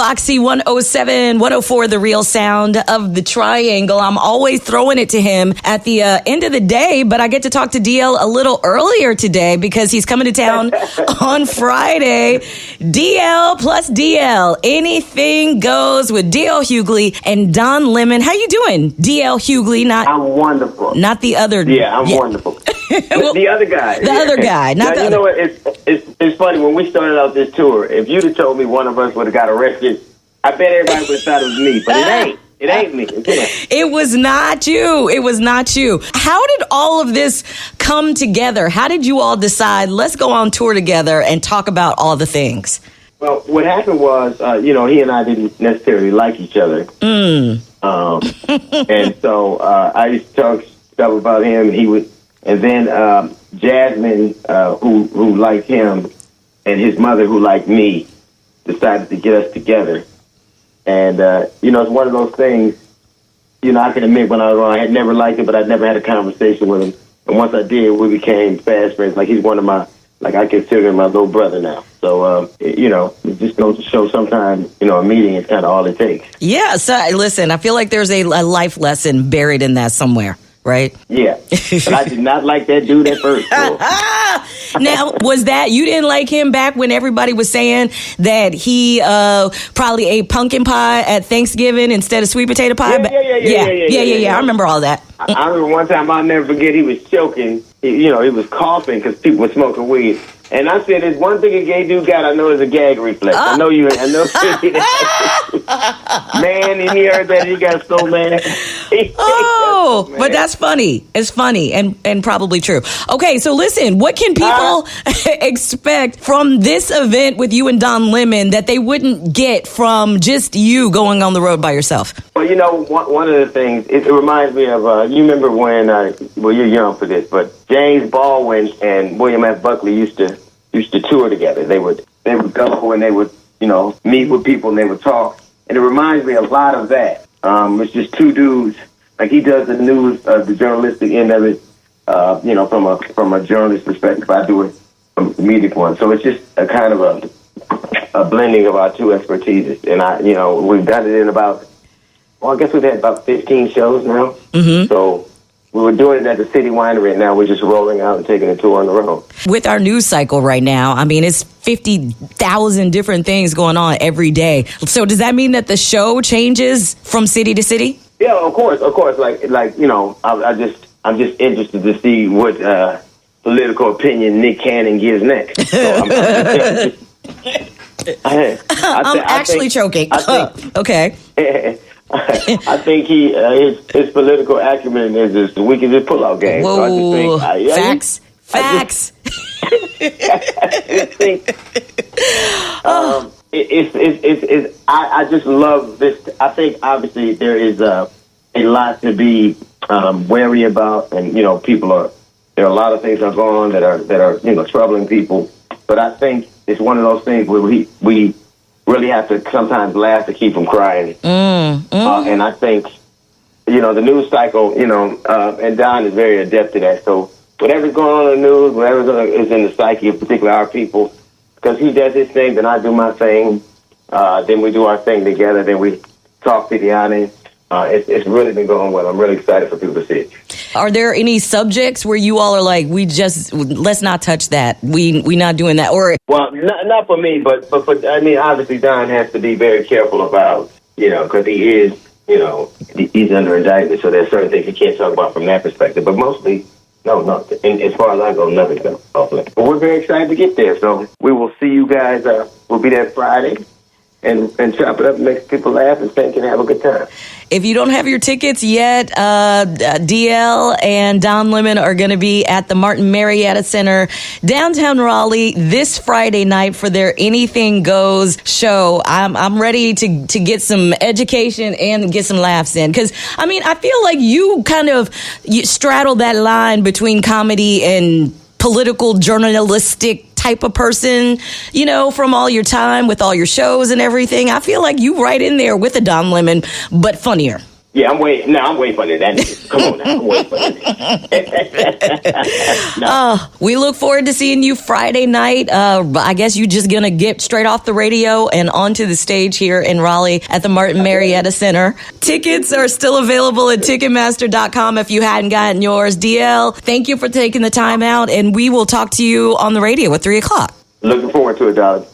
Foxy 107, 104, the real sound of the triangle. I'm always throwing it to him at the end of the day, but I get to talk to DL a little earlier today because he's coming to town on Friday. DL plus DL. Anything goes with DL Hughley and Don Lemon. How you doing, DL Hughley? I'm wonderful. Not the other. Yeah, I'm wonderful. Well, the other guy. The other guy. Not now, the you other. Know what? It's funny. When we started out this tour, if you'd have told me one of us would have got arrested, I bet everybody would have thought it was me. But it ain't. It ain't me. It was not you. It was not you. How did all of this come together? How did you all decide, let's go on tour together and talk about all the things? Well, what happened was, he and I didn't necessarily like each other. And so I used to talk stuff about him, and then Jasmine, who liked him, and his mother, who liked me, decided to get us together. And, it's one of those things, I can admit when I was wrong, I had never liked him, but I'd never had a conversation with him. And once I did, we became fast friends. Like, he's one of my, I consider him my little brother now. So, it just goes to show sometimes, a meeting is kind of all it takes. Yeah, so listen, I feel like there's a life lesson buried in that somewhere. Right? Yeah. But I did not like that dude at first. Now, was that, you didn't like him back when everybody was saying that he probably ate pumpkin pie at Thanksgiving instead of sweet potato pie? Yeah. I remember all that. I remember one time, I'll never forget, he was choking. He was coughing because people were smoking weed. And I said, there's one thing a gay dude got, I know is a gag reflex. I know. Man, and he heard that, he got so mad. But that's funny. It's funny and probably true. Okay, so listen, what can people expect from this event with you and Don Lemon that they wouldn't get from just you going on the road by yourself? Well, one of the things, it reminds me of, you remember when, you're young for this, but James Baldwin and William F. Buckley used to tour together. They would go and they would, meet with people and they would talk. And it reminds me a lot of that. It's just two dudes. Like, he does the news, the journalistic end of it, from a journalist perspective. I do it from the comedic one. So it's just a kind of a blending of our two expertises. And we've done it in I guess we've had about 15 shows now. Mm-hmm. So we were doing it at the City Winery, and now we're just rolling out and taking a tour on the road. With our news cycle right now, I mean, it's 50,000 different things going on every day. So does that mean that the show changes from city to city? Yeah, of course. I'm just interested to see what political opinion Nick Cannon gives next. So I'm actually choking. Okay. I think his political acumen is as weak as his pullout game. Whoa. So I just think, Facts. I just love this. I think obviously there is a lot to be wary about, and there are a lot of things that are going on that are troubling people. But I think it's one of those things where we really have to sometimes laugh to keep from crying. And I think, the news cycle, and Don is very adept to that. So whatever's going on in the news, whatever is in the psyche of particularly our people, because he does his thing, then I do my thing. Then we do our thing together. Then we talk to the audience. It's really been going well. I'm really excited for people to see it. Are there any subjects where you all are like, let's not touch that. We not doing that? Or not for me, but obviously Don has to be very careful about, because he is, he's under indictment, so there's certain things he can't talk about from that perspective. But mostly, no. And as far as I go, nothing's going to off. But we're very excited to get there. So we will see you guys. We'll be there Friday. And chop it up and make people laugh and think and have a good time. If you don't have your tickets yet, DL and Don Lemon are going to be at the Martin Marietta Center, downtown Raleigh, this Friday night for their Anything Goes show. I'm ready to get some education and get some laughs in. Because, I feel like you straddle that line between comedy and political journalistic type of person, from all your time with all your shows and everything. I feel like you right in there with a Don Lemon, but funnier. Yeah, I'm waiting. No, I'm waiting for that. Come on now, I'm waiting for that. No. We look forward to seeing you Friday night. I guess you're just going to get straight off the radio and onto the stage here in Raleigh at the Martin Marietta Center. Tickets are still available at Ticketmaster.com if you hadn't gotten yours. DL, thank you for taking the time out, and we will talk to you on the radio at 3 o'clock. Looking forward to it, darling.